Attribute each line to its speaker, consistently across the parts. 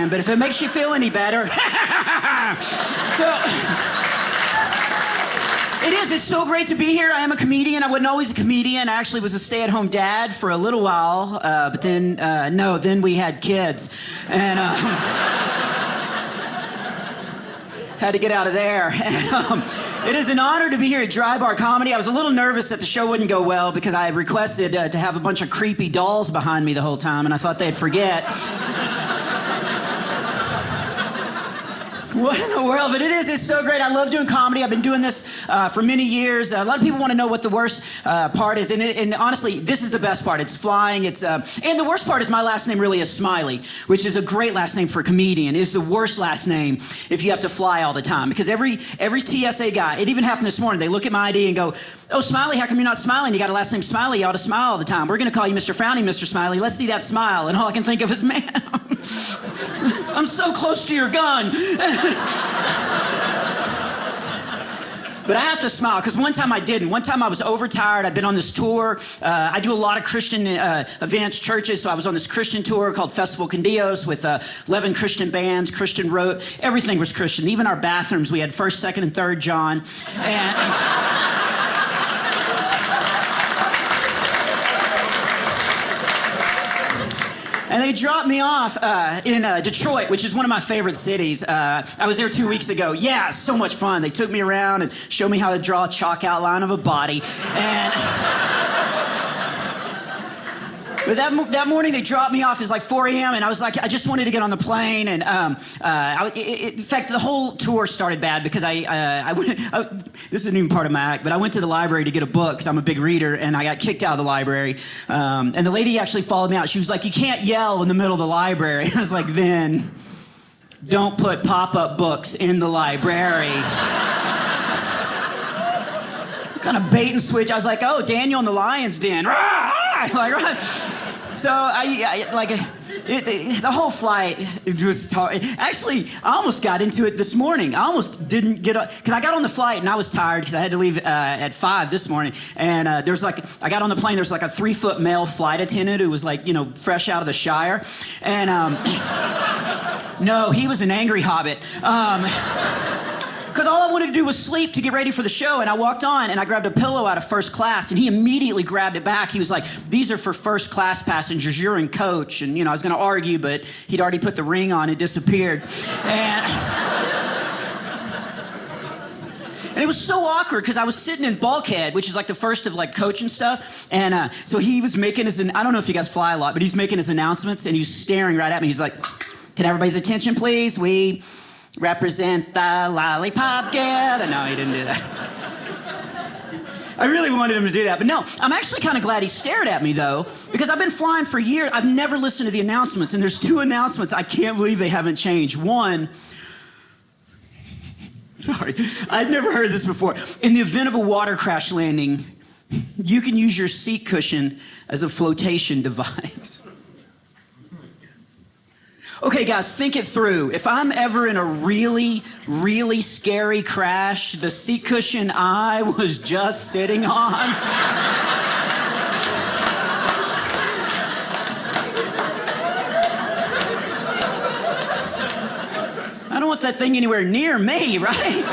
Speaker 1: fan, but if it makes you feel any better. It's so great to be here. I am a comedian. I wasn't always a comedian. I actually was a stay-at-home dad for a little while, but then we had kids. And had to get out of there. And, it is an honor to be here at Dry Bar Comedy. I was a little nervous that the show wouldn't go well because I had requested to have a bunch of creepy dolls behind me the whole time, and I thought they'd forget. What in the world? But it's so great. I love doing comedy. I've been doing this for many years. A lot of people want to know what the worst part is. And honestly, this is the best part. It's flying. And the worst part is my last name really is Smiley, which is a great last name for a comedian. It's the worst last name if you have to fly all the time. Because every TSA guy, it even happened this morning, they look at my ID and go, "Oh, Smiley, how come you're not smiling? You got a last name Smiley. You ought to smile all the time. We're going to call you Mr. Frowny, Mr. Smiley. Let's see that smile." And all I can think of is, man, I'm so close to your gun. But I have to smile, because one time I didn't. One time I was overtired. I'd been on this tour. I do a lot of Christian events, churches, so I was on this Christian tour called Festival con Dios with 11 Christian bands, Christian wrote. Everything was Christian. Even our bathrooms, we had 1st, 2nd, and 3rd John. And they dropped me off in Detroit, which is one of my favorite cities. I was there 2 weeks ago. Yeah, so much fun. They took me around and showed me how to draw a chalk outline of a body. But that morning they dropped me off. It was like 4 a.m. and I was like, I just wanted to get on the plane. And in fact, the whole tour started bad because I went, this isn't even part of my act, but I went to the library to get a book because I'm a big reader, and I got kicked out of the library. And the lady actually followed me out. She was like, "You can't yell in the middle of the library." And I was like, "Then don't put pop-up books in the library." Kind of bait and switch. I was like, "Oh, Daniel in the Lion's Den." Like, so the whole flight, it was actually, I almost got into it this morning. I almost didn't get up, because I got on the flight and I was tired because I had to leave at 5 this morning. And I got on the plane, there's like a 3-foot male flight attendant who was like, fresh out of the Shire. And no, he was an angry hobbit. Because all I wanted to do was sleep to get ready for the show, and I walked on and I grabbed a pillow out of first class, and he immediately grabbed it back. He was like, "These are for first class passengers, you're in coach." And I was gonna argue, but he'd already put the ring on and disappeared. And it was so awkward because I was sitting in bulkhead, which is like the first of like coach and stuff. And so he was making I don't know if you guys fly a lot, but he's making his announcements and he's staring right at me. He's like, "Can everybody's attention, please? We represent the lollipop gather." No, he didn't do that. I really wanted him to do that, but no. I'm actually kind of glad he stared at me, though, because I've been flying for years. I've never listened to the announcements, and there's 2 announcements I can't believe they haven't changed. One, sorry, I'd never heard this before. In the event of a water crash landing, you can use your seat cushion as a flotation device. Okay, guys, think it through. If I'm ever in a really, really scary crash, the seat cushion I was just sitting on. I don't want that thing anywhere near me, right?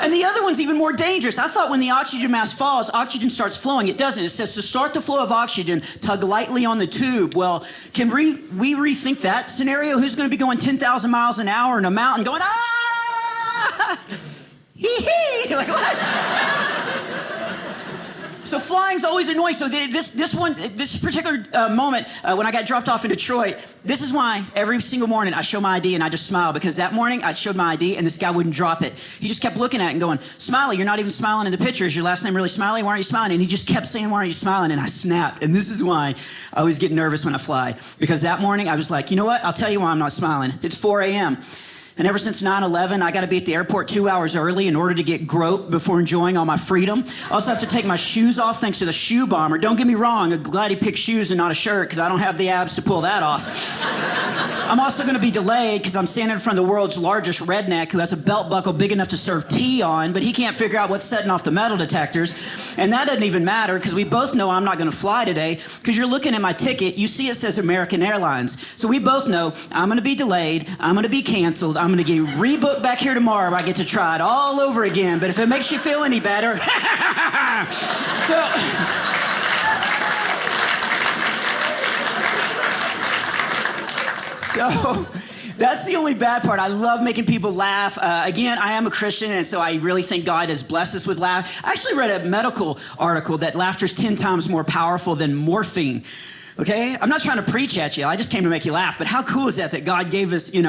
Speaker 1: And the other one's even more dangerous. I thought when the oxygen mask falls, oxygen starts flowing. It doesn't. It says to start the flow of oxygen, tug lightly on the tube. Well, can we rethink that scenario? Who's going to be going 10,000 miles an hour in a mountain going, "Ah! Hee-hee!" Like, what? So flying's always annoying. So this particular moment when I got dropped off in Detroit, this is why every single morning I show my ID and I just smile, because that morning I showed my ID and this guy wouldn't drop it. He just kept looking at it and going, "Smiley, you're not even smiling in the picture. Is your last name really Smiley? Why aren't you smiling?" And he just kept saying, "Why aren't you smiling?" And I snapped. And this is why I always get nervous when I fly, because that morning I was like, you know what? I'll tell you why I'm not smiling. It's 4 a.m. And ever since 9/11, I got to be at the airport 2 hours early in order to get groped before enjoying all my freedom. I also have to take my shoes off thanks to the shoe bomber. Don't get me wrong, I'm glad he picked shoes and not a shirt because I don't have the abs to pull that off. I'm also going to be delayed because I'm standing in front of the world's largest redneck who has a belt buckle big enough to serve tea on, but he can't figure out what's setting off the metal detectors. And that doesn't even matter because we both know I'm not going to fly today because you're looking at my ticket, you see it says American Airlines. So we both know I'm going to be delayed, I'm going to be canceled, I'm going to get rebooked back here tomorrow. I get to try it all over again. But if it makes you feel any better, So that's the only bad part. I love making people laugh. Again, I am a Christian, and so I really think God has blessed us with laugh. I actually read a medical article that laughter is 10 times more powerful than morphine. Okay? I'm not trying to preach at you. I just came to make you laugh. But how cool is that God gave us, I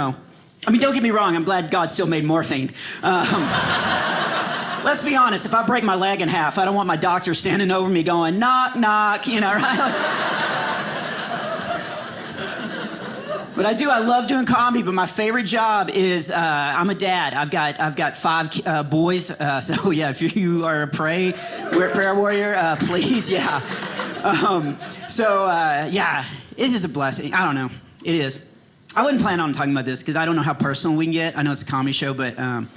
Speaker 1: mean, don't get me wrong. I'm glad God still made morphine. Let's be honest. If I break my leg in half, I don't want my doctor standing over me going, knock, knock, right? But I love doing comedy, but my favorite job is, I'm a dad. I've got 5 boys, so yeah, if you are a prayer warrior, please, yeah. Yeah, it is a blessing. I don't know, it is. I wouldn't plan on talking about this because I don't know how personal we can get. I know it's a comedy show, but man,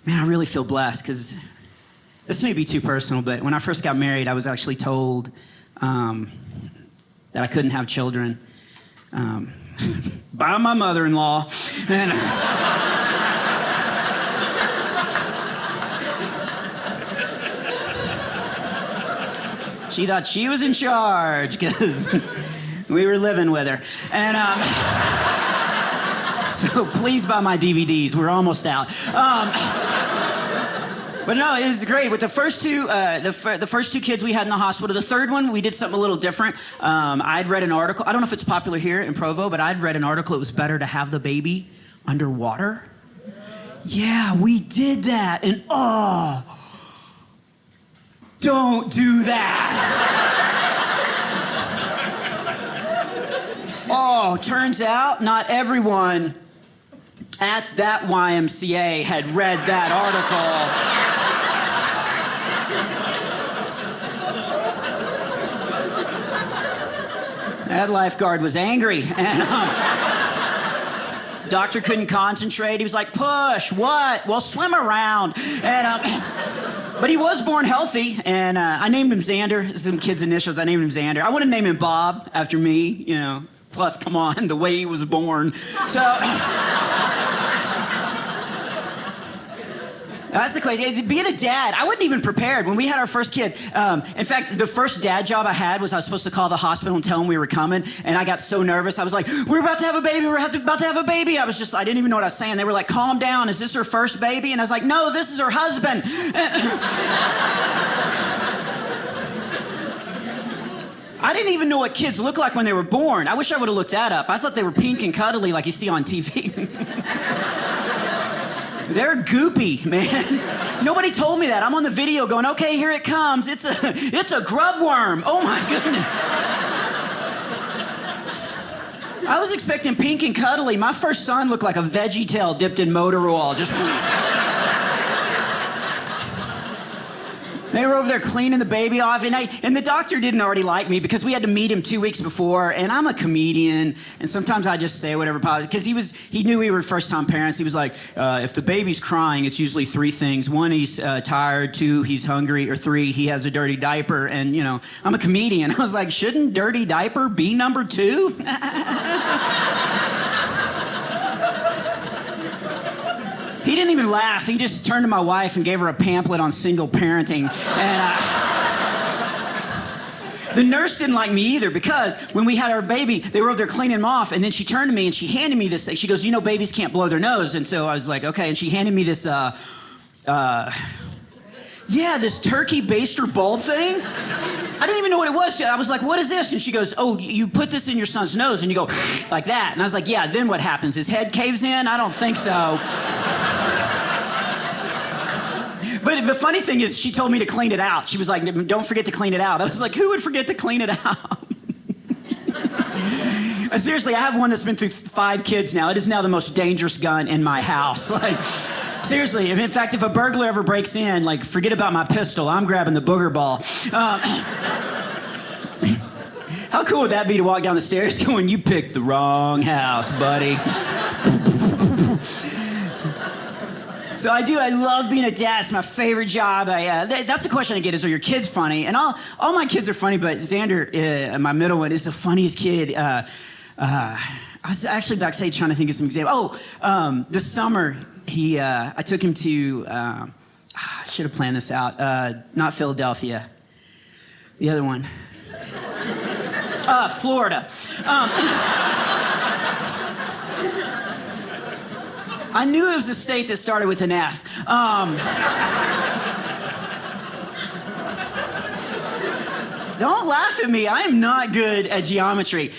Speaker 1: I really feel blessed because this may be too personal, but when I first got married, I was actually told that I couldn't have children. By my mother-in-law, and she thought she was in charge because we were living with her. And so please buy my DVDs. We're almost out. But no, it was great. With the first two, the first 2 kids we had in the hospital, the third one, we did something a little different. I'd read an article. I don't know if it's popular here in Provo, but I'd read an article. It was better to have the baby underwater. Yeah, we did that. And don't do that. Turns out not everyone at that YMCA had read that article. That lifeguard was angry, and doctor couldn't concentrate. He was like, push, what? Well, swim around. And but he was born healthy, and I named him Xander. Some kid's initials, I named him Xander. I want to name him Bob after me, Plus, come on, the way he was born. So... That's the crazy. Being a dad, I wasn't even prepared. When we had our first kid, in fact, the first dad job I had was I was supposed to call the hospital and tell them we were coming, and I got so nervous. I was like, we're about to have a baby, about to have a baby. I didn't even know what I was saying. They were like, calm down, is this her first baby? And I was like, no, this is her husband. I didn't even know what kids look like when they were born. I wish I would have looked that up. I thought they were pink and cuddly like you see on TV. They're goopy, man. Nobody told me that. I'm on the video going, okay, here it comes. It's a grub worm. Oh my goodness. I was expecting pink and cuddly. My first son looked like a Veggie Tail dipped in motor oil. They were over there cleaning the baby off, and the doctor didn't already like me because we had to meet him 2 weeks before, and I'm a comedian, and sometimes I just say whatever, because he knew we were first-time parents. He was like, if the baby's crying, it's usually 3 things. 1, he's tired. 2, he's hungry. Or 3, he has a dirty diaper, and, I'm a comedian. I was like, shouldn't dirty diaper be number 2? He didn't even laugh. He just turned to my wife and gave her a pamphlet on single parenting. And the nurse didn't like me either because when we had our baby, they were over there cleaning him off, and then she turned to me and she handed me this thing. She goes, babies can't blow their nose. And so I was like, okay. And she handed me this, this turkey baster bulb thing. I didn't even know what it was. I was like, what is this? And she goes, oh, you put this in your son's nose and you go like that. And I was like, yeah, then what happens? His head caves in? I don't think so. But the funny thing is, she told me to clean it out. She was like, don't forget to clean it out. I was like, who would forget to clean it out? Seriously, I have one that's been through 5 kids now. It is now the most dangerous gun in my house. Like, seriously, in fact, if a burglar ever breaks in, like, forget about my pistol. I'm grabbing the booger ball. How cool would that be to walk down the stairs going, you picked the wrong house, buddy. So I love being a dad. It's my favorite job. That's the question I get is, are your kids funny? And all my kids are funny, but Xander, my middle one, is the funniest kid. I was actually backstage trying to think of some examples. This summer, I took him to, I should have planned this out, not Philadelphia, the other one. Florida. I knew it was a state that started with an F. Don't laugh at me. I am not good at geometry.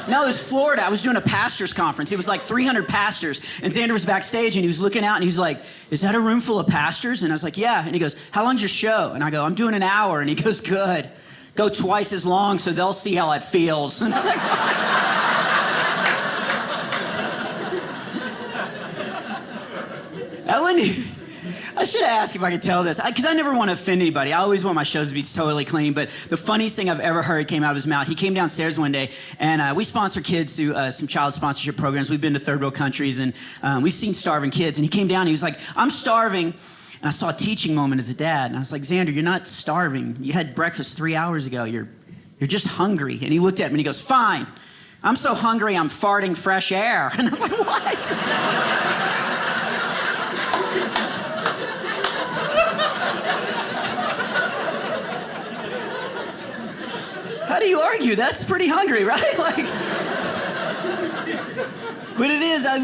Speaker 1: No, it was Florida. I was doing a pastor's conference. It was like 300 pastors. And Xander was backstage, and he was looking out, and he's like, is that a room full of pastors? And I was like, yeah. And he goes, how long's your show? And I go, I'm doing an hour. And he goes, good. Go twice as long so they'll see how it feels. And I'm like, I should ask if I could tell this, because I never want to offend anybody. I always want my shows to be totally clean, but the funniest thing I've ever heard came out of his mouth. He came downstairs one day, and we sponsor kids through some child sponsorship programs. We've been to third world countries, and we've seen starving kids. And he came down, and he was like, I'm starving. And I saw a teaching moment as a dad, and I was like, Xander, you're not starving. You had breakfast 3 hours ago. You're just hungry. And he looked at me, and he goes, fine. I'm so hungry, I'm farting fresh air. And I was like, what? How do you argue? That's pretty hungry, right? Like, but it is. I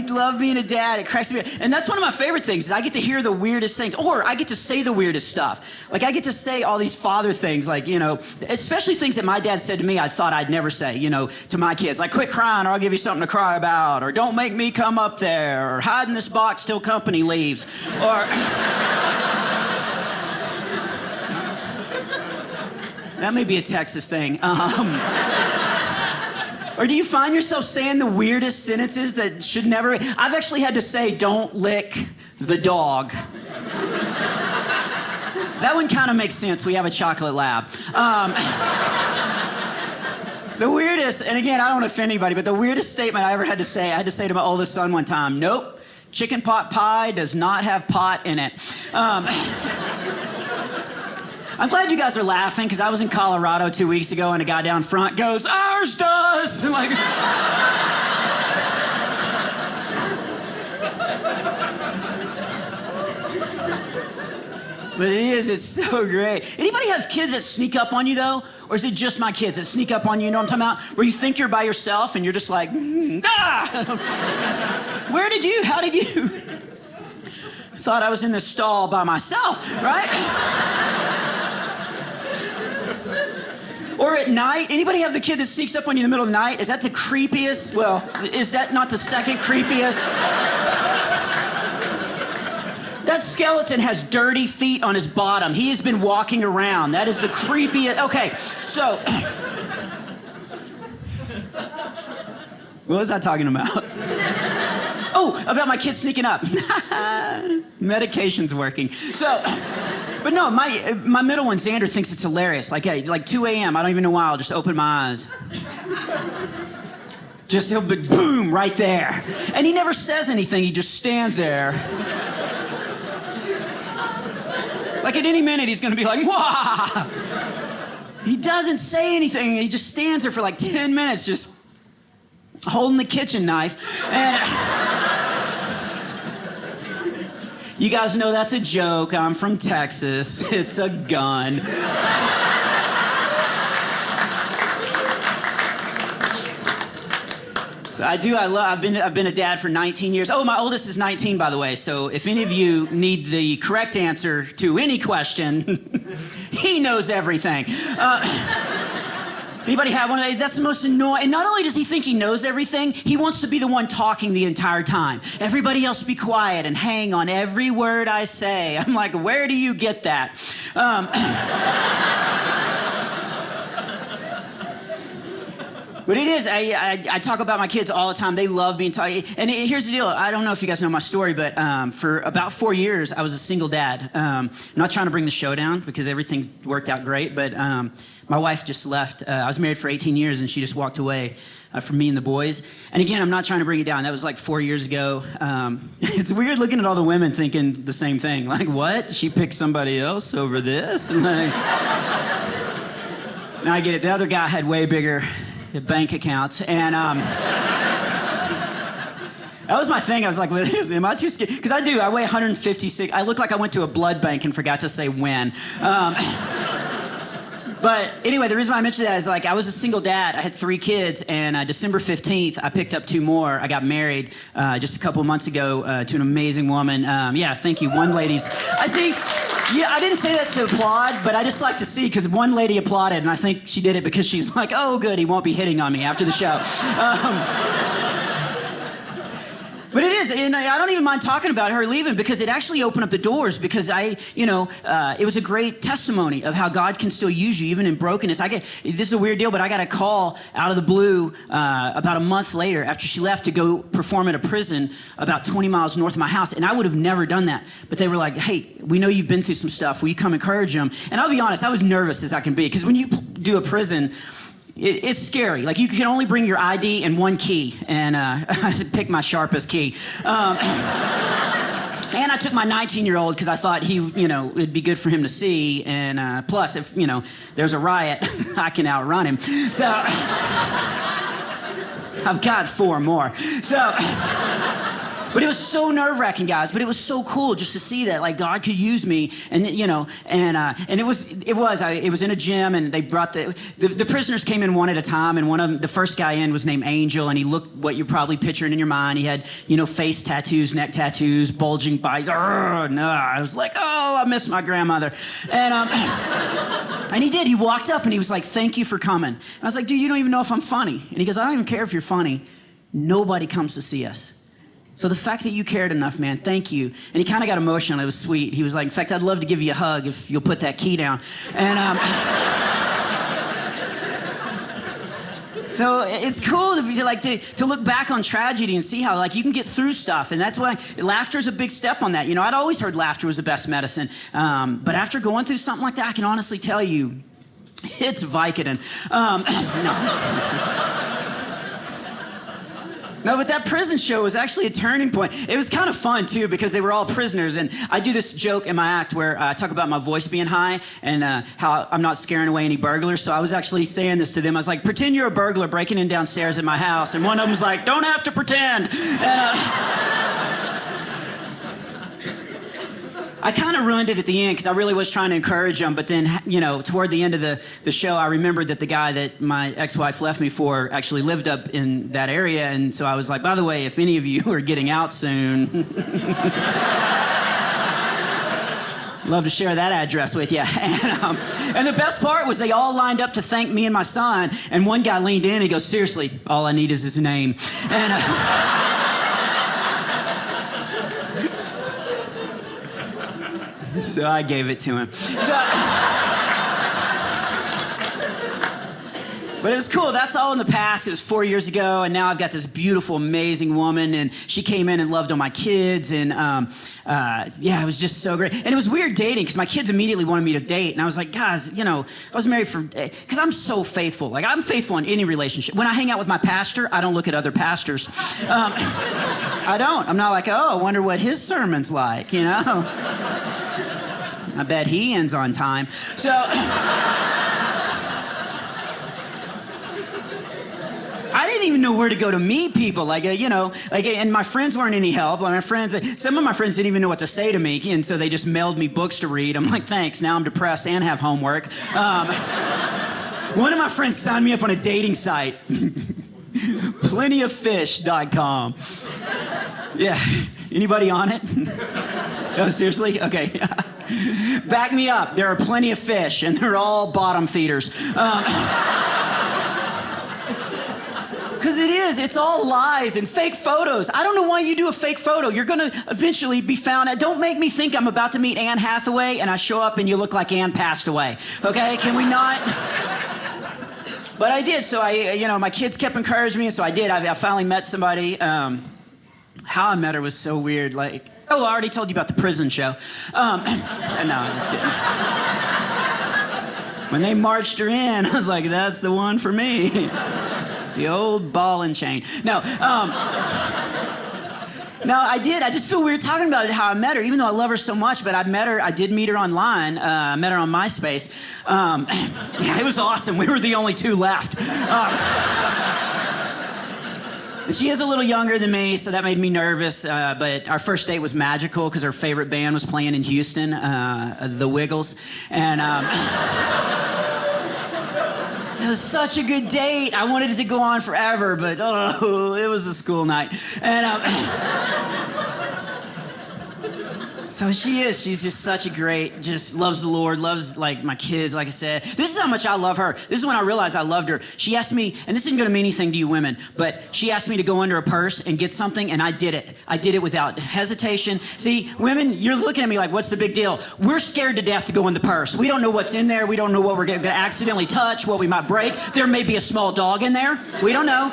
Speaker 1: love being a dad. It cracks me up. And that's one of my favorite things is I get to hear the weirdest things, or I get to say the weirdest stuff. Like I get to say all these father things, like, you know, especially things that my dad said to me I thought I'd never say, you know, to my kids. Like, quit crying or I'll give you something to cry about, or don't make me come up there, or hide in this box till company leaves, or... That may be a Texas thing. Or do you find yourself saying the weirdest sentences that should never... I've actually had to say, don't lick the dog. That one kind of makes sense. We have a chocolate lab. The weirdest, and again, I don't want to offend anybody, but the weirdest statement I ever had to say, I had to say to my oldest son one time, nope, chicken pot pie does not have pot in it. I'm glad you guys are laughing, because I was in Colorado 2 weeks ago, and a guy down front goes, ours does! And like... But it's so great. Anybody have kids that sneak up on you, though? Or is it just my kids that sneak up on you, you know what I'm talking about? Where you think you're by yourself, and you're just like, ah! How did you? Thought I was in the stall by myself, right? Or at night, anybody have the kid that sneaks up on you in the middle of the night? Is that the creepiest? Well, is that not the second creepiest? That skeleton has dirty feet on his bottom. He has been walking around. That is the creepiest. Okay, so... What was I talking about? Oh, about my kid sneaking up. Medication's working. So... But no, my middle one, Xander, thinks it's hilarious. Like 2 a.m., I don't even know why, I'll just open my eyes. Just he'll be boom, right there. And he never says anything, he just stands there. Like at any minute, he's gonna be like, wah! He doesn't say anything, he just stands there for like 10 minutes, just holding the kitchen knife. And... You guys know that's a joke. I'm from Texas. It's a gun. So I've been a dad for 19 years. Oh, my oldest is 19, by the way. So if any of you need the correct answer to any question, he knows everything. Anybody have one of those? That's the most annoying. And not only does he think he knows everything, he wants to be the one talking the entire time. Everybody else be quiet and hang on every word I say. I'm like, where do you get that? But it is. I talk about my kids all the time. They love being taught. And here's the deal. I don't know if you guys know my story, but for about 4 years, I was a single dad. I'm not trying to bring the show down because everything worked out great, but my wife just left. I was married for 18 years, and she just walked away from me and the boys. And again, I'm not trying to bring it down. That was like 4 years ago. It's weird looking at all the women thinking the same thing. Like, what? She picked somebody else over this? And like, now I get it. The other guy had way bigger bank accounts. And that was my thing. I was like, am I too scared? Because I do. I weigh 156. I look like I went to a blood bank and forgot to say when. But anyway, the reason why I mentioned that is like I was a single dad. I had 3 kids, and December 15th, I picked up 2 more. I got married just a couple months ago to an amazing woman. Yeah, thank you. One lady's. I see. Yeah, I didn't say that to applaud, but I just like to see because one lady applauded, and I think she did it because she's like, oh, good, he won't be hitting on me after the show. But it is, and I don't even mind talking about her leaving because it actually opened up the doors because it was a great testimony of how God can still use you even in brokenness. This is a weird deal, but I got a call out of the blue about a month later after she left to go perform at a prison about 20 miles north of my house, and I would have never done that. But they were like, hey, we know you've been through some stuff. Will you come encourage them? And I'll be honest, I was nervous as I can be because when you do a prison, it's scary. Like, you can only bring your ID and 1 key, and I picked my sharpest key. And I took my 19-year-old because I thought it'd be good for him to see, and plus, if, there's a riot, I can outrun him. So, I've got 4 more. So... But it was so nerve-wracking, guys. But it was so cool just to see that, like, God could use me, and it was in a gym, and they brought the prisoners came in one at a time, and one of them, the first guy in, was named Angel, and he looked what you're probably picturing in your mind. He had face tattoos, neck tattoos, bulging bites. No, I was like, oh, I miss my grandmother, and and he did. He walked up and he was like, thank you for coming. And I was like, dude, you don't even know if I'm funny. And he goes, I don't even care if you're funny. Nobody comes to see us. So the fact that you cared enough, man, thank you. And he kind of got emotional. It was sweet. He was like, in fact, I'd love to give you a hug if you'll put that key down. And so it's cool to look back on tragedy and see how like you can get through stuff. And that's why laughter is a big step on that. I'd always heard laughter was the best medicine. But after going through something like that, I can honestly tell you, it's Vicodin. No, but that prison show was actually a turning point. It was kind of fun, too, because they were all prisoners. And I do this joke in my act where I talk about my voice being high and how I'm not scaring away any burglars. So I was actually saying this to them. I was like, pretend you're a burglar breaking in downstairs in my house. And one of them was like, don't have to pretend. And I kind of ruined it at the end because I really was trying to encourage them. But then, toward the end of the show, I remembered that the guy that my ex-wife left me for actually lived up in that area. And so I was like, by the way, if any of you are getting out soon, love to share that address with you. And the best part was they all lined up to thank me and my son. And one guy leaned in and he goes, seriously, all I need is his name. And... So I gave it to him. But it was cool. That's all in the past. It was 4 years ago, and now I've got this beautiful, amazing woman, and she came in and loved all my kids, and it was just so great. And it was weird dating because my kids immediately wanted me to date, and I was like, guys, I was married because I'm so faithful. Like, I'm faithful in any relationship. When I hang out with my pastor, I don't look at other pastors. I don't. I'm not like, oh, I wonder what his sermon's like, I bet he ends on time. So, I didn't even know where to go to meet people. And my friends weren't any help. Like some of my friends didn't even know what to say to me, and so they just mailed me books to read. I'm like, thanks. Now I'm depressed and have homework. One of my friends signed me up on a dating site, plentyoffish.com. Yeah. Anybody on it? Oh, seriously? Okay. Back me up. There are plenty of fish, and they're all bottom feeders. Because it's all lies and fake photos. I don't know why you do a fake photo. You're going to eventually be found out. Don't make me think I'm about to meet Anne Hathaway, and I show up and you look like Anne passed away. Okay? Can we not? But I did. So my kids kept encouraging me, and so I did. I finally met somebody. How I met her was so weird. Like, I already told you about the prison show. So, no, I'm just kidding. When they marched her in, I was like, that's the one for me. The old ball and chain. No, I did. I just feel weird talking about it, how I met her, even though I love her so much. But I did meet her online. I met her on MySpace. Yeah, it was awesome. We were the only two left. She is a little younger than me, so that made me nervous. But our first date was magical because her favorite band was playing in Houston, the Wiggles. And it was such a good date. I wanted it to go on forever, but it was a school night. And so she's just such a great, just loves the Lord, loves like my kids, like I said. This is how much I love her. This is when I realized I loved her. She asked me, and this isn't gonna mean anything to you women, but she asked me to go under a purse and get something, and I did it. I did it without hesitation. See, women, you're looking at me like, what's the big deal? We're scared to death to go in the purse. We don't know what's in there. We don't know what we're gonna accidentally touch, what we might break. There may be a small dog in there. We don't know.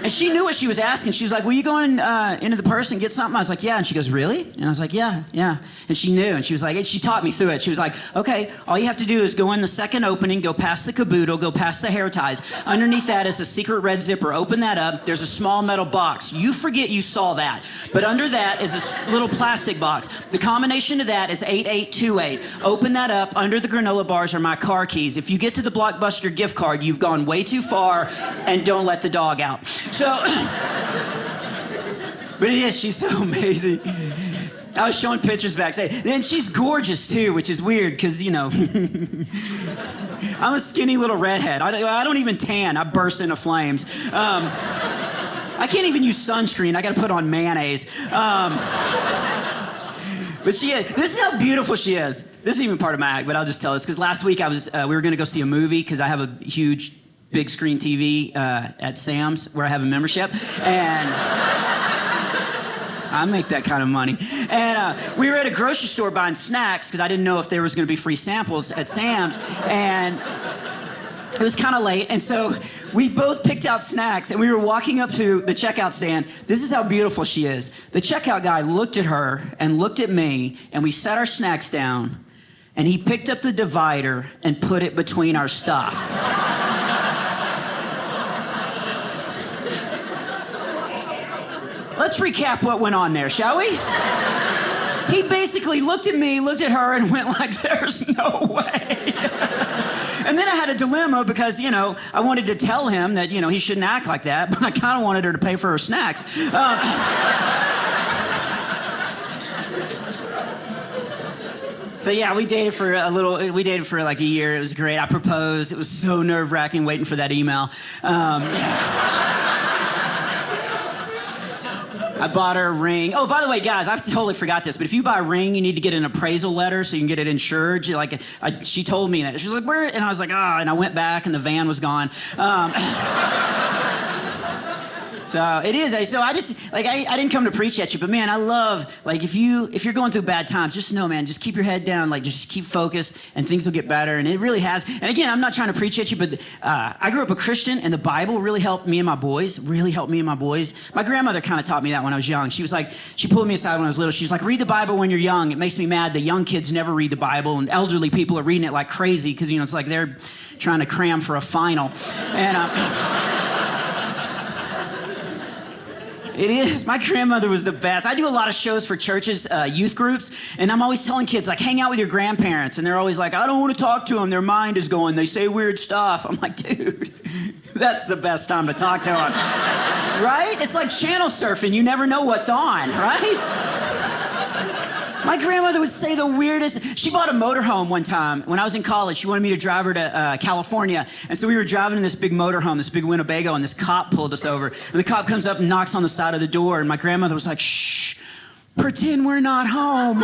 Speaker 1: And she knew what she was asking. She was like, will you go into the purse and get something? I was like, yeah. And she goes, really? And I was like, yeah. And she knew. And she was like, she taught me through it. She was like, okay, all you have to do is go in the second opening, go past the caboodle, go past the hair ties. Underneath that is a secret red zipper. Open that up. There's a small metal box. You forget you saw that. But under that is this little plastic box. The combination of that is 8828. Open that up. Under the granola bars are my car keys. If you get to the Blockbuster gift card, you've gone way too far, and don't let the dog out. So, but yeah, she's so amazing. I was showing pictures backstage. And she's gorgeous too, which is weird because, I'm a skinny little redhead. I don't even tan. I burst into flames. I can't even use sunscreen. I got to put on mayonnaise. But this is how beautiful she is. This isn't even part of my act, but I'll just tell this. Because last week we were going to go see a movie because I have a huge big screen TV at Sam's where I have a membership, and I make that kind of money. And we were at a grocery store buying snacks because I didn't know if there was going to be free samples at Sam's, and it was kind of late, and so we both picked out snacks, and we were walking up to the checkout stand. This is how beautiful she is. The checkout guy looked at her and looked at me, and we set our snacks down, and he picked up the divider and put it between our stuff. Let's recap what went on there, shall we? He basically looked at me, looked at her, and went like, there's no way. And then I had a dilemma because, I wanted to tell him that, he shouldn't act like that, but I kind of wanted her to pay for her snacks. So yeah, we dated for like a year. It was great. I proposed. It was so nerve-wracking waiting for that email. I bought her a ring. Oh, by the way, guys, I totally forgot this, but if you buy a ring, you need to get an appraisal letter so you can get it insured. She told me that. She was like, where? And I was like, and I went back and the van was gone. So it is. So I just, I didn't come to preach at you, but man, I love, if you're going through bad times, just know, man, just keep your head down, just keep focused and things will get better. And it really has. And again, I'm not trying to preach at you, but I grew up a Christian and the Bible really helped me and my boys, My grandmother kind of taught me that when I was young. She pulled me aside when I was little. She's like, read the Bible when you're young. It makes me mad that young kids never read the Bible and elderly people are reading it like crazy because, it's like they're trying to cram for a final. And, it is. My grandmother was the best. I do a lot of shows for churches, youth groups, and I'm always telling kids, hang out with your grandparents. And they're always like, I don't want to talk to them. Their mind is going. They say weird stuff. I'm like, dude, that's the best time to talk to them. Right? It's like channel surfing. You never know what's on, right? My grandmother would say the weirdest. She bought a motorhome one time when I was in college. She wanted me to drive her to California. And so we were driving in this big motorhome, this big Winnebago, and this cop pulled us over. And the cop comes up and knocks on the side of the door. And my grandmother was like, shh, pretend we're not home.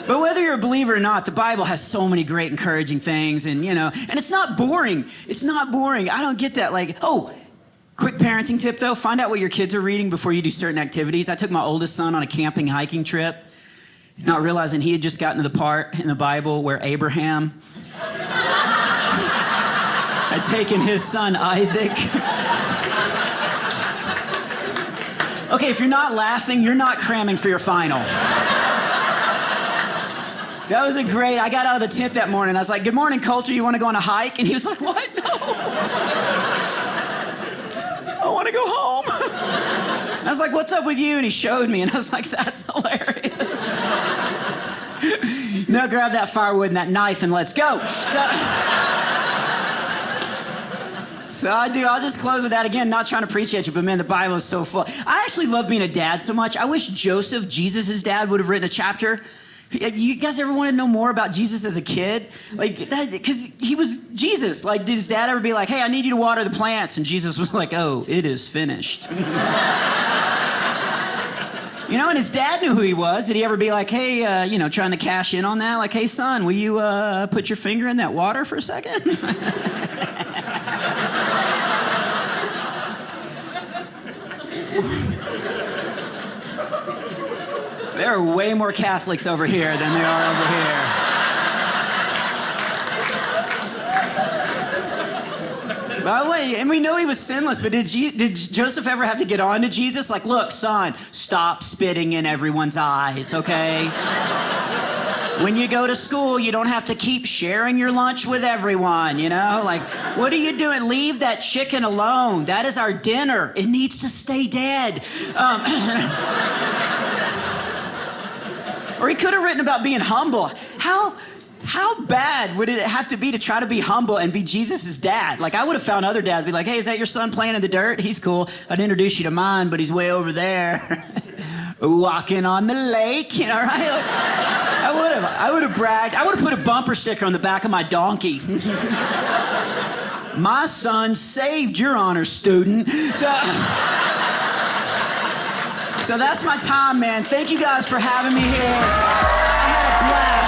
Speaker 1: But whether you're a believer or not, the Bible has so many great encouraging things. And, and it's not boring. It's not boring. I don't get that. Quick parenting tip, though. Find out what your kids are reading before you do certain activities. I took my oldest son on a camping hiking trip. not realizing he had just gotten to the part in the Bible where Abraham had taken his son Isaac. Okay, if you're not laughing, you're not cramming for your final. That was I got out of the tent that morning. I was like, good morning, Coulter, you want to go on a hike? And he was like, what? No. I want to go home. And I was like, what's up with you? And he showed me, and I was like, that's hilarious. Now grab that firewood and that knife and let's go. So I'll just close with that again, not trying to preach at you, but man, the Bible is so full. I actually love being a dad so much. I wish Joseph, Jesus' dad, would have written a chapter. You guys ever want to know more about Jesus as a kid? Like, because he was Jesus. Like, did his dad ever be like, hey, I need you to water the plants? And Jesus was like, oh, it is finished. You know, and his dad knew who he was. Did he ever be like, hey, trying to cash in on that? Like, hey, son, will you put your finger in that water for a second? There are way more Catholics over here than there are over here. By the way, and we know he was sinless, but did Joseph ever have to get on to Jesus? Like, look, son, stop spitting in everyone's eyes, okay? When you go to school, you don't have to keep sharing your lunch with everyone, you know? Like, what are you doing? Leave that chicken alone. That is our dinner. It needs to stay dead. Or he could have written about being humble. How bad would it have to be to try to be humble and be Jesus' dad? Like, I would have found other dads be like, hey, is that your son playing in the dirt? He's cool. I'd introduce you to mine, but he's way over there. Walking on the lake, you know, right? Like, I would have bragged. I would have put a bumper sticker on the back of my donkey. My son saved your honor student. So that's my time, man. Thank you guys for having me here. I had a blast.